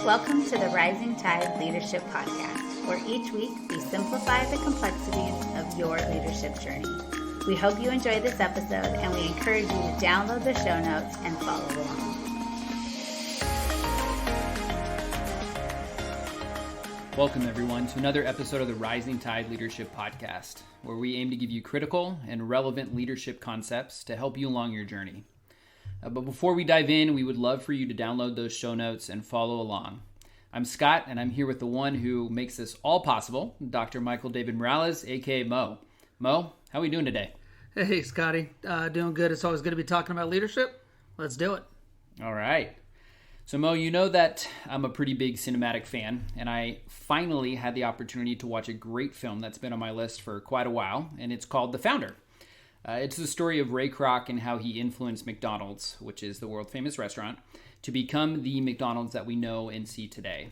Welcome to the Rising Tide Leadership Podcast, where each week we simplify the complexities of your leadership journey. We hope you enjoy this episode, and we encourage you to download the show notes and follow along. Welcome, everyone, to another episode of the Rising Tide Leadership Podcast, where we aim to give you critical and relevant leadership concepts to help you along your journey. But before we dive in, we would love for you to download those show notes and follow along. I'm Scott, and I'm here with the one who makes this all possible, Dr. Michael David Morales, aka Mo. Mo, how are we doing today? Hey, Scotty. Doing good. It's always good to be talking about leadership. Let's do it. All right. So, Mo, you know that I'm a pretty big cinematic fan, and I finally had the opportunity to watch a great film that's been on my list for quite a while, and it's called The Founder. It's the story of Ray Kroc and how he influenced McDonald's, which is the world-famous restaurant, to become the McDonald's that we know and see today.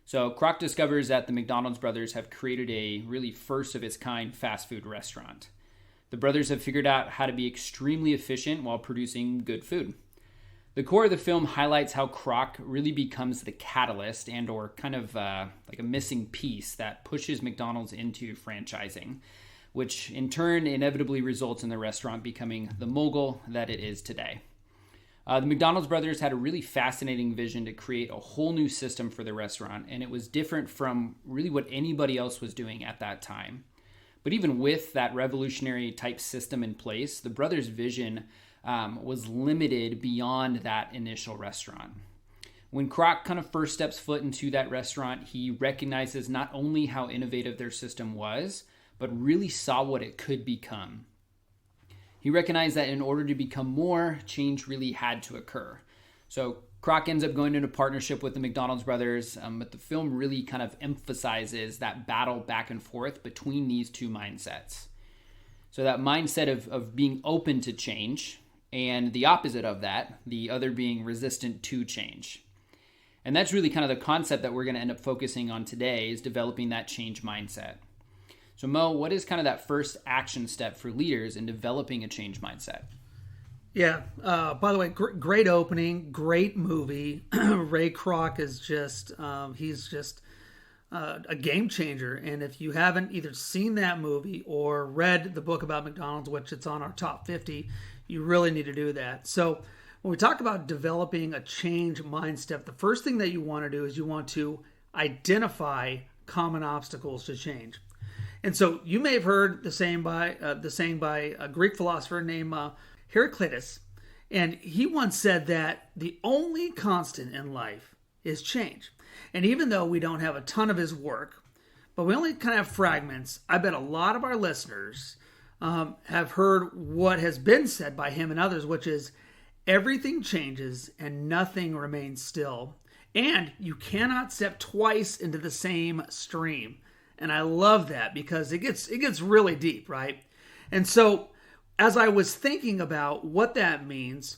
So Kroc discovers that the McDonald's brothers have created a really first-of-its-kind fast food restaurant. The brothers have figured out how to be extremely efficient while producing good food. The core of the film highlights how Kroc really becomes the catalyst and or kind of like a missing piece that pushes McDonald's into franchising, which in turn inevitably results in the restaurant becoming the mogul that it is today. The McDonald's brothers had a really fascinating vision to create a whole new system for the restaurant, and it was different from really what anybody else was doing at that time. But even with that revolutionary type system in place, the brothers' vision was limited beyond that initial restaurant. When Kroc kind of first steps foot into that restaurant, he recognizes not only how innovative their system was, but really saw what it could become. He recognized that in order to become more, change really had to occur. So Kroc ends up going into partnership with the McDonald's brothers, but the film really kind of emphasizes that battle back and forth between these two mindsets. So that mindset of being open to change, and the opposite of that, the other being resistant to change. And that's really kind of the concept that we're going to end up focusing on today, is developing that change mindset. So Mo, what is kind of that first action step for leaders in developing a change mindset? Yeah. By the way, great opening, great movie. Ray Kroc is he's just a game changer. And if you haven't either seen that movie or read the book about McDonald's, which it's on our top 50, you really need to do that. So when we talk about developing a change mindset, the first thing that you want to do is you want to identify common obstacles to change. And so you may have heard the saying by a Greek philosopher named Heraclitus. And he once said that the only constant in life is change. And even though we don't have a ton of his work, but we only kind of have fragments, I bet a lot of our listeners have heard what has been said by him and others, which is everything changes and nothing remains still. And you cannot step twice into the same stream. And I love that because it gets really deep, right? And so as I was thinking about what that means,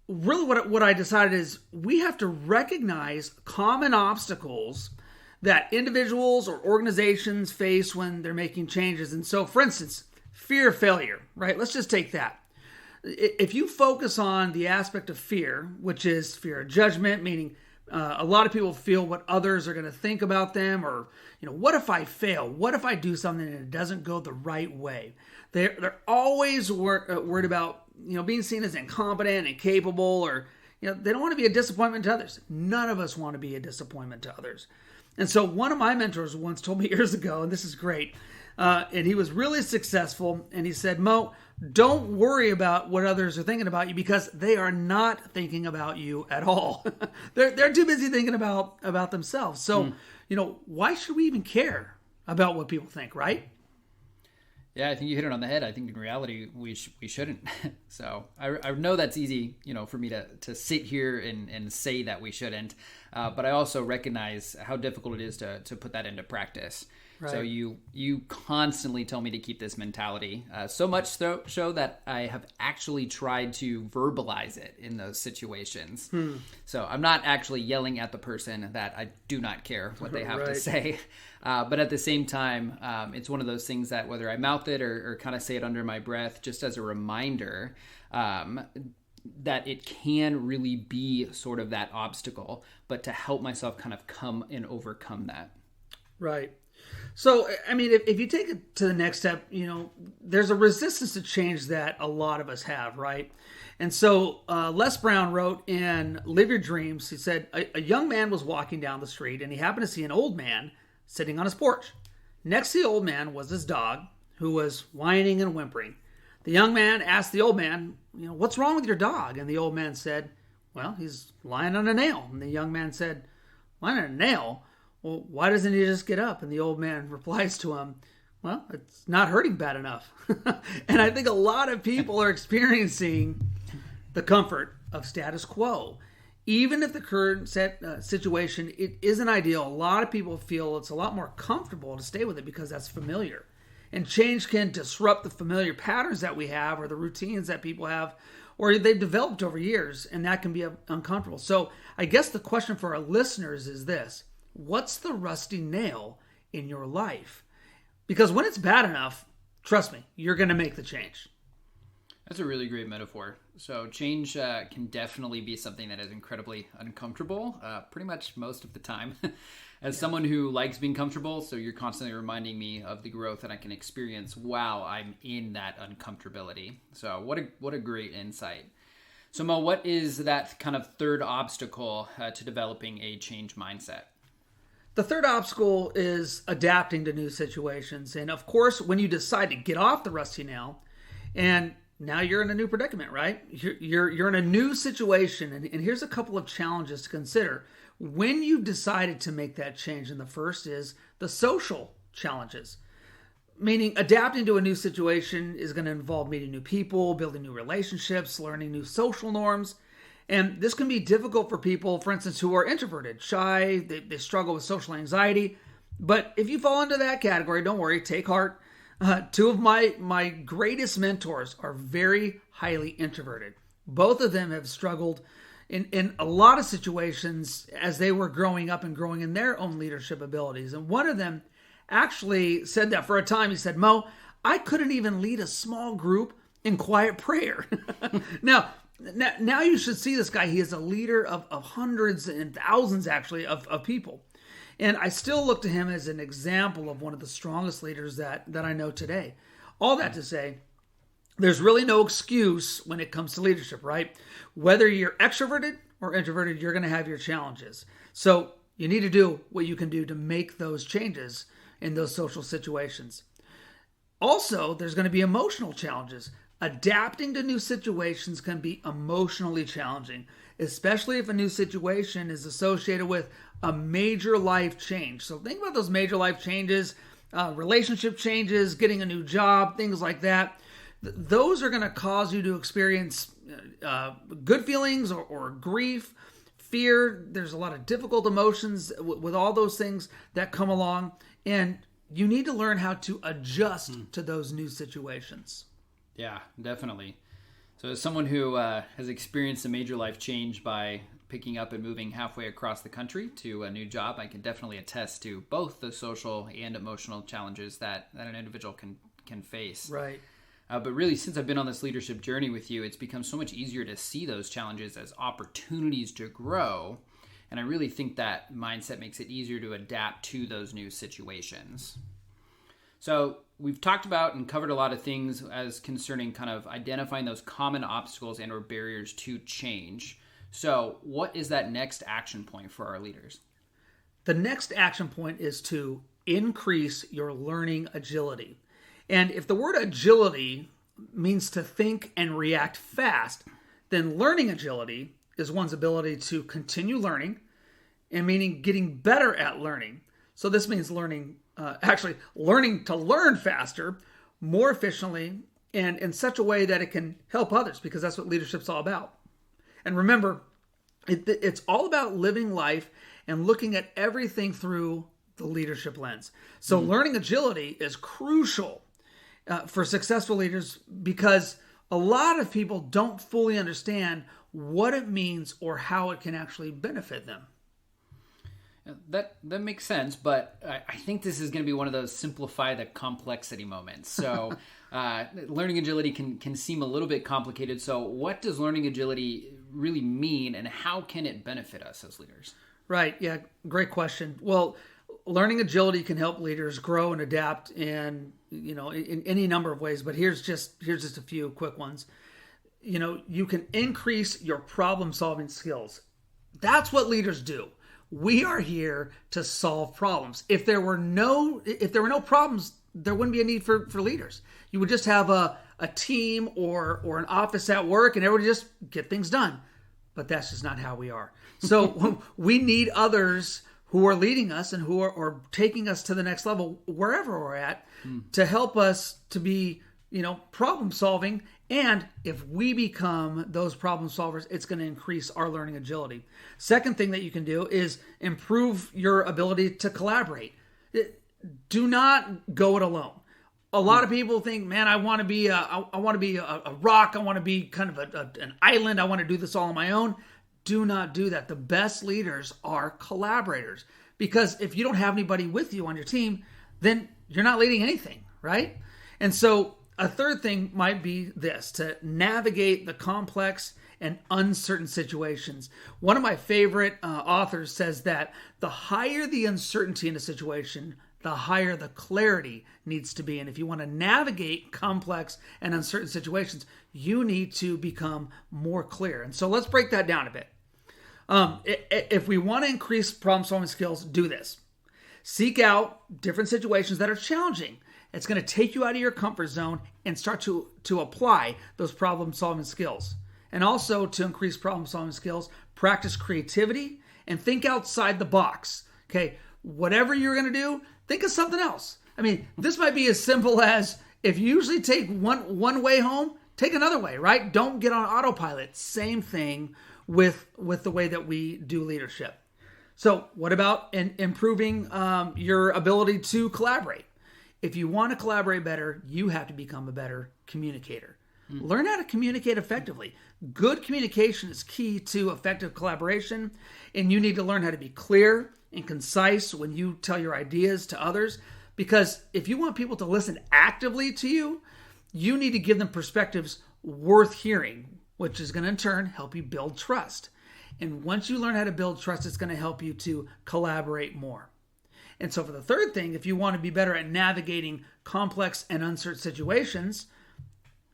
really what I decided is we have to recognize common obstacles that individuals or organizations face when they're making changes. And so, for instance, fear of failure, right? Let's just take that. If you focus on the aspect of fear, which is fear of judgment, meaning a lot of people feel what others are going to think about them, or, what if I fail? What if I do something and it doesn't go the right way? They're always worried about, being seen as incompetent, incapable, or, they don't want to be a disappointment to others. None of us want to be a disappointment to others. And so one of my mentors once told me years ago, and this is great, and he was really successful, and he said, Mo, don't worry about what others are thinking about you because they are not thinking about you at all. They're too busy thinking about themselves. So, why should we even care about what people think, right? Yeah, I think you hit it on the head. I think in reality, we shouldn't. So I know that's easy, for me to sit here and say that we shouldn't. But I also recognize how difficult it is to put that into practice. Right. So you constantly tell me to keep this mentality, so much so that I have actually tried to verbalize it in those situations. So I'm not actually yelling at the person that I do not care what they have to say. But at the same time, it's one of those things that whether I mouth it or kind of say it under my breath, just as a reminder, that it can really be sort of that obstacle, but to help myself kind of come and overcome that. Right. So, I mean, if you take it to the next step, there's a resistance to change that a lot of us have, right? And so Les Brown wrote in Live Your Dreams, he said, a young man was walking down the street and he happened to see an old man sitting on his porch. Next to the old man was his dog, who was whining and whimpering. The young man asked the old man, what's wrong with your dog? And the old man said, well, he's lying on a nail. And the young man said, lying on a nail? Well, why doesn't he just get up? And the old man replies to him, well, it's not hurting bad enough. And I think a lot of people are experiencing the comfort of status quo. Even if the current situation it isn't ideal, a lot of people feel it's a lot more comfortable to stay with it because that's familiar. And change can disrupt the familiar patterns that we have or the routines that people have or they've developed over years, and that can be uncomfortable. So I guess the question for our listeners is this: what's the rusty nail in your life? Because when it's bad enough, trust me, you're going to make the change. That's a really great metaphor. So change can definitely be something that is incredibly uncomfortable, pretty much most of the time. As someone who likes being comfortable, so you're constantly reminding me of the growth that I can experience while I'm in that uncomfortability. So what a great insight. So Mo, what is that kind of third obstacle to developing a change mindset? The third obstacle is adapting to new situations. And of course, when you decide to get off the rusty nail, and now you're in a new predicament, right? You're in a new situation. And here's a couple of challenges to consider when you've decided to make that change. And the first is the social challenges. Meaning adapting to a new situation is going to involve meeting new people, building new relationships, learning new social norms. And this can be difficult for people, for instance, who are introverted, shy, they struggle with social anxiety. But if you fall into that category, don't worry, take heart. Two of my greatest mentors are very highly introverted. Both of them have struggled in a lot of situations as they were growing up and growing in their own leadership abilities. And one of them actually said that for a time. He said, Mo, I couldn't even lead a small group in quiet prayer. Now you should see this guy. He is a leader of hundreds and thousands, actually, of people. And I still look to him as an example of one of the strongest leaders that I know today. All that to say, there's really no excuse when it comes to leadership, right? Whether you're extroverted or introverted, you're going to have your challenges. So you need to do what you can do to make those changes in those social situations. Also, there's going to be emotional challenges. Adapting to new situations can be emotionally challenging, especially if a new situation is associated with a major life change. So think about those major life changes, relationship changes, getting a new job, things like that. Those are going to cause you to experience good feelings or grief, fear. There's a lot of difficult emotions with all those things that come along. And you need to learn how to adjust to those new situations. Yeah, definitely. So as someone who has experienced a major life change by picking up and moving halfway across the country to a new job, I can definitely attest to both the social and emotional challenges that an individual can face. Right. But really, since I've been on this leadership journey with you, it's become so much easier to see those challenges as opportunities to grow. And I really think that mindset makes it easier to adapt to those new situations. So we've talked about and covered a lot of things as concerning kind of identifying those common obstacles and or barriers to change. So what is that next action point for our leaders? The next action point is to increase your learning agility. And if the word agility means to think and react fast, then learning agility is one's ability to continue learning, and meaning getting better at learning. So this means learning to learn faster, more efficiently, and in such a way that it can help others, because that's what leadership's all about. And remember, it's all about living life and looking at everything through the leadership lens. So learning agility is crucial for successful leaders, because a lot of people don't fully understand what it means or how it can actually benefit them. That makes sense, but I think this is going to be one of those simplify the complexity moments. So learning agility can seem a little bit complicated. So what does learning agility really mean, and how can it benefit us as leaders? Right. Yeah. Great question. Well, learning agility can help leaders grow and adapt in any number of ways, but here's just a few quick ones. You can increase your problem solving skills. That's what leaders do. We are here to solve problems. If there were no problems, there wouldn't be a need for leaders. You would just have a team or an office at work, and everybody just get things done. But that's just not how we are. So we need others who are leading us and who are taking us to the next level, wherever we're at, to help us to be, problem solving. And if we become those problem solvers, it's going to increase our learning agility. Second thing that you can do is improve your ability to collaborate. Do not go it alone. A lot of people think, man, I want to be a rock. I want to be kind of an island. I want to do this all on my own. Do not do that. The best leaders are collaborators, because if you don't have anybody with you on your team, then you're not leading anything, right? And so a third thing might be this: to navigate the complex and uncertain situations. One of my favorite authors says that the higher the uncertainty in a situation, the higher the clarity needs to be. And if you want to navigate complex and uncertain situations, you need to become more clear. And so let's break that down a bit. If we want to increase problem-solving skills, do this. Seek out different situations that are challenging. It's going to take you out of your comfort zone and start to apply those problem-solving skills. And also, to increase problem-solving skills, practice creativity and think outside the box. Okay, whatever you're going to do, think of something else. I mean, this might be as simple as, if you usually take one way home, take another way, right? Don't get on autopilot. Same thing with the way that we do leadership. So what about improving your ability to collaborate? If you want to collaborate better, you have to become a better communicator. Learn how to communicate effectively. Good communication is key to effective collaboration, and you need to learn how to be clear and concise when you tell your ideas to others, because if you want people to listen actively to you, you need to give them perspectives worth hearing, which is going to in turn help you build trust. And once you learn how to build trust, it's going to help you to collaborate more. And so for the third thing, if you want to be better at navigating complex and uncertain situations,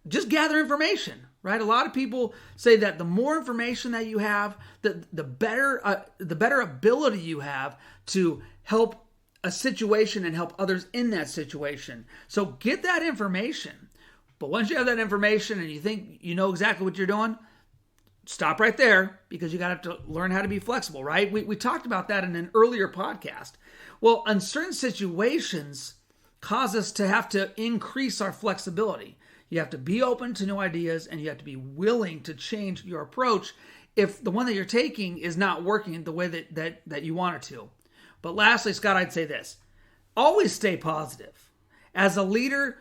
just gather information, right? A lot of people say that the more information that you have, the better ability you have to help a situation and help others in that situation. So get that information. But once you have that information and you think you know exactly what you're doing, stop right there, because you got to learn how to be flexible, right? We talked about that in an earlier podcast. Well, uncertain situations cause us to have to increase our flexibility. You have to be open to new ideas, and you have to be willing to change your approach if the one that you're taking is not working the way that you want it to. But lastly, Scott, I'd say this: always stay positive. As leaders,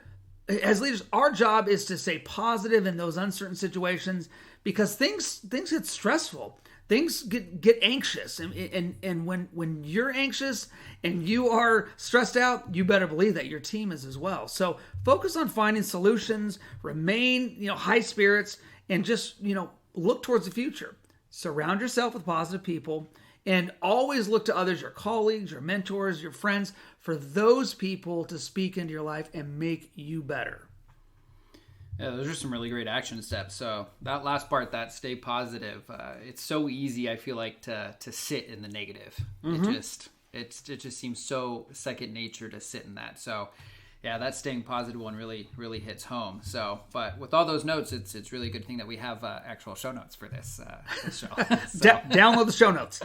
our job is to stay positive in those uncertain situations, because things get stressful. Things get anxious. And when you're anxious and you are stressed out, you better believe that your team is as well. So focus on finding solutions, remain, high spirits, and just, look towards the future. Surround yourself with positive people, and always look to others, your colleagues, your mentors, your friends, for those people to speak into your life and make you better. Yeah, those are some really great action steps. So that last part, that stay positive, it's so easy, I feel like, to sit in the negative. Mm-hmm. It just seems so second nature to sit in that. So yeah, that staying positive one really hits home. So, but with all those notes, it's really a good thing that we have actual show notes for this show. Download the show notes.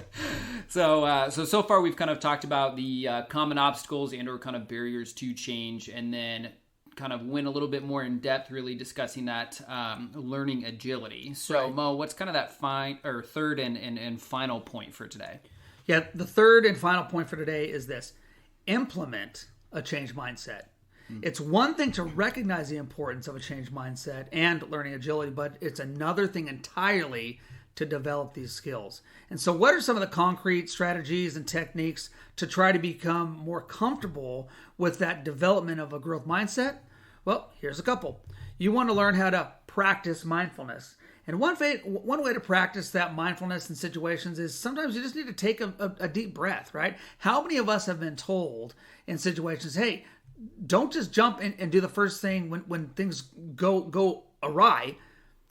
So far we've kind of talked about the common obstacles and/or kind of barriers to change, and then kind of went a little bit more in depth, really discussing that learning agility. So right. Mo, what's kind of that third and final point for today? Yeah, the third and final point for today is this: implement a change mindset. It's one thing to recognize the importance of a change mindset and learning agility, but it's another thing entirely to develop these skills. And so what are some of the concrete strategies and techniques to try to become more comfortable with that development of a growth mindset? Well, here's a couple. You want to learn how to practice mindfulness. And one way to practice that mindfulness in situations is sometimes you just need to take a deep breath, right? How many of us have been told in situations, hey, don't just jump in and do the first thing when things go awry.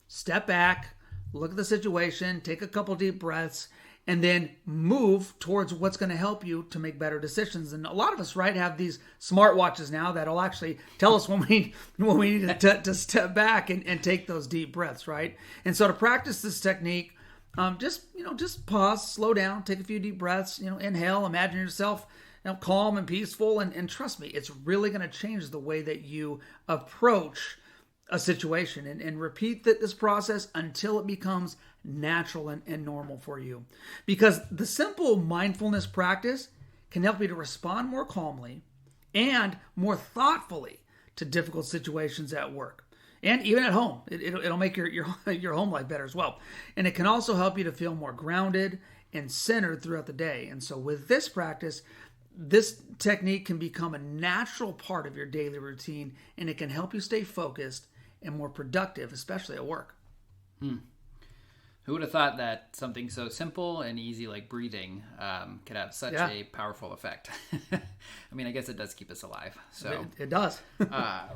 Step back, look at the situation, take a couple deep breaths, and then move towards what's going to help you to make better decisions. And a lot of us, right, have these smartwatches now that'll actually tell us when we need to step back and take those deep breaths, right? And so to practice this technique, just pause, slow down, take a few deep breaths, inhale, imagine yourself calm and peaceful, and trust me, it's really going to change the way that you approach a situation, and repeat this process until it becomes natural and normal for you. Because the simple mindfulness practice can help you to respond more calmly and more thoughtfully to difficult situations at work and even at home. It'll make your home life better as well. And it can also help you to feel more grounded and centered throughout the day. And so with this practice, this technique can become a natural part of your daily routine, and it can help you stay focused and more productive, especially at work. Who would have thought that something so simple and easy like breathing could have such a powerful effect? I mean, I guess it does keep us alive. So it does.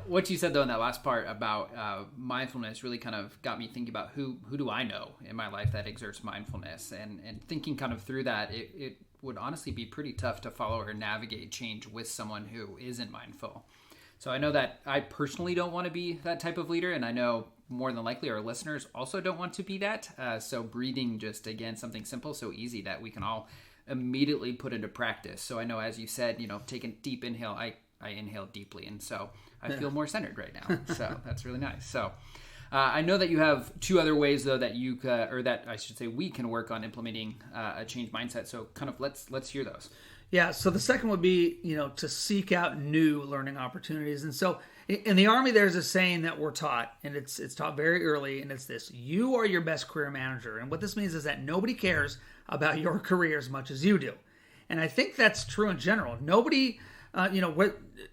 What you said though in that last part about mindfulness really kind of got me thinking about who do I know in my life that exerts mindfulness, and thinking kind of through that, it would honestly be pretty tough to follow or navigate change with someone who isn't mindful. So I know that I personally don't want to be that type of leader, and I know more than likely our listeners also don't want to be that. So breathing, just again, something simple, so easy that we can all immediately put into practice. So I know, as you said, take a deep inhale. I inhale deeply, and so I feel more centered right now. So that's really nice. So I know that you have two other ways though that we can work on implementing a change mindset. So kind of let's hear those. Yeah, so the second would be, to seek out new learning opportunities. And so in the Army, there's a saying that we're taught, and it's taught very early, and it's this: you are your best career manager. And what this means is that nobody cares about your career as much as you do. And I think that's true in general. Nobody,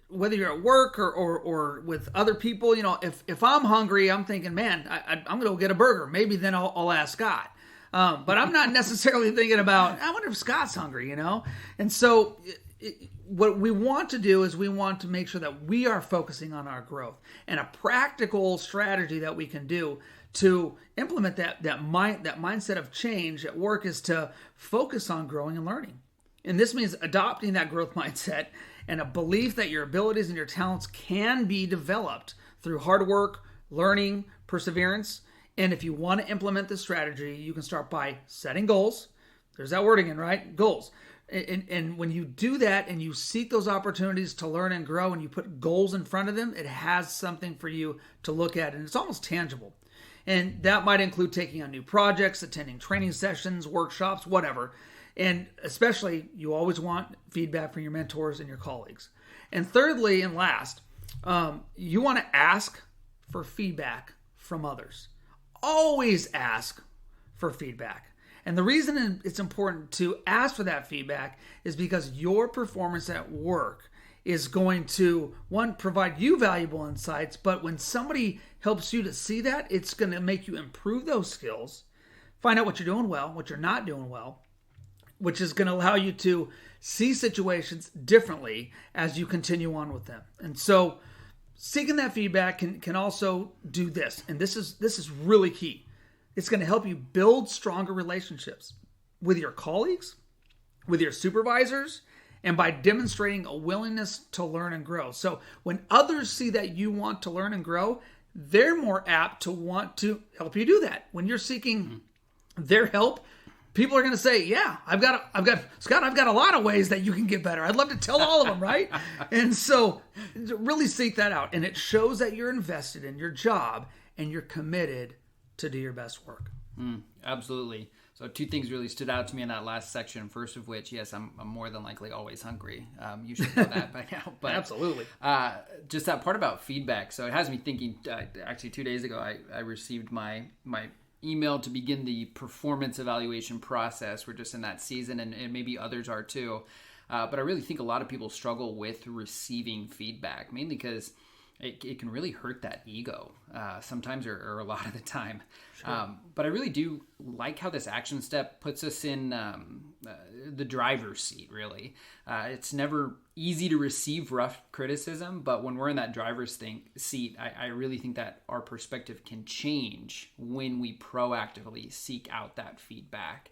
whether you're at work or with other people, if I'm hungry, I'm thinking, man, I'm going to go get a burger. Maybe then I'll ask Scott. But I'm not necessarily thinking about, I wonder if Scott's hungry, And so what we want to do is we want to make sure that we are focusing on our growth. And a practical strategy that we can do to implement that mindset of change at work is to focus on growing and learning. And this means adopting that growth mindset and a belief that your abilities and your talents can be developed through hard work, learning, perseverance. And if you want to implement this strategy, you can start by setting goals. There's that word again, right? Goals. And when you do that and you seek those opportunities to learn and grow, and you put goals in front of them, it has something for you to look at, and it's almost tangible. And that might include taking on new projects, attending training sessions, workshops, whatever. And especially, you always want feedback from your mentors and your colleagues. And thirdly and last, you want to ask for feedback from others. Always ask for feedback. And the reason it's important to ask for that feedback is because your performance at work is going to, one, provide you valuable insights, but when somebody helps you to see that, it's going to make you improve those skills, find out what you're doing well, what you're not doing well, which is going to allow you to see situations differently as you continue on with them. And so seeking that feedback can also do this, and this is really key. It's going to help you build stronger relationships with your colleagues, with your supervisors, and by demonstrating a willingness to learn and grow. So when others see that you want to learn and grow, they're more apt to want to help you do that. When you're seeking their help, people are going to say, yeah, I've got Scott, I've got a lot of ways that you can get better. I'd love to tell all of them, right? And so really seek that out. And it shows that you're invested in your job and you're committed to do your best work. Absolutely. So two things really stood out to me in that last section. First of which, yes, I'm more than likely always hungry. You should know that by now. But absolutely. Just that part about feedback. So it has me thinking, actually 2 days ago, I received my email to begin the performance evaluation process. We're just in that season, and maybe others are too. But I really think a lot of people struggle with receiving feedback, mainly because it can really hurt that ego sometimes or a lot of the time. Sure. But I really do like how this action step puts us in the driver's seat, really. It's never easy to receive rough criticism, but when we're in that driver's seat, I really think that our perspective can change when we proactively seek out that feedback.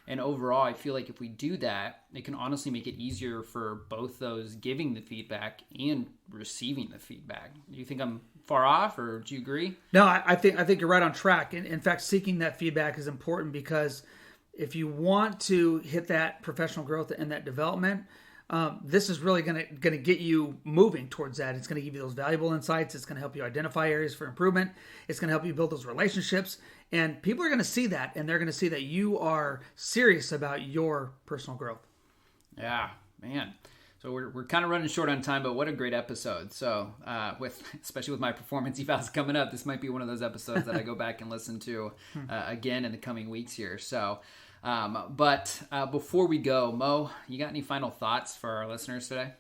And overall, I feel like if we do that, it can honestly make it easier for both those giving the feedback and receiving the feedback. Do you think I'm far off, or do you agree? No, I think you're right on track. In fact, seeking that feedback is important, because if you want to hit that professional growth and that development, this is really going to get you moving towards that. It's going to give you those valuable insights. It's going to help you identify areas for improvement. It's going to help you build those relationships. And people are going to see that, and they're going to see that you are serious about your personal growth. Yeah, man. So we're kind of running short on time, but what a great episode. So especially with my performance evals coming up, this might be one of those episodes that I go back and listen to again in the coming weeks here. So, but before we go, Mo, you got any final thoughts for our listeners today?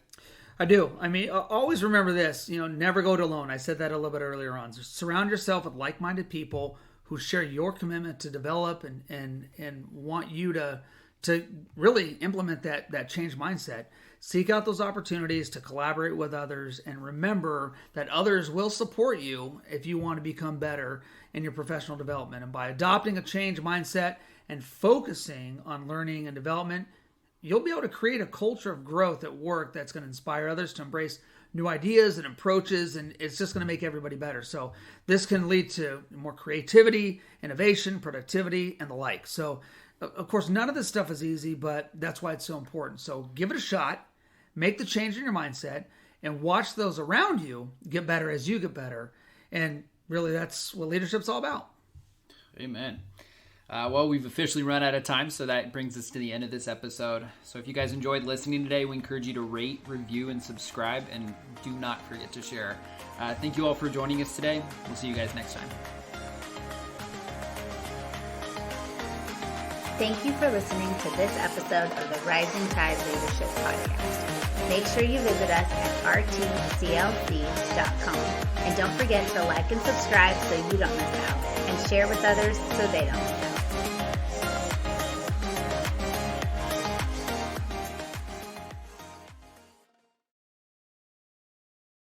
I do. I mean, always remember this, never go it alone. I said that a little bit earlier on. So surround yourself with like-minded people who share your commitment to develop and want you to really implement that change mindset. Seek out those opportunities to collaborate with others, and remember that others will support you if you want to become better in your professional development. And by adopting a change mindset and focusing on learning and development, you'll be able to create a culture of growth at work that's going to inspire others to embrace new ideas and approaches, and it's just going to make everybody better. So this can lead to more creativity, innovation, productivity, and the like. So, of course, none of this stuff is easy, but that's why it's so important. So give it a shot, make the change in your mindset, and watch those around you get better as you get better. And really, that's what leadership's all about. Amen. Well, we've officially run out of time, so that brings us to the end of this episode. So if you guys enjoyed listening today, we encourage you to rate, review, and subscribe, and do not forget to share. Thank you all for joining us today. We'll see you guys next time. Thank you for listening to this episode of the Rising Tide Leadership Podcast. Make sure you visit us at rtclc.com. And don't forget to like and subscribe so you don't miss out, and share with others so they don't miss out.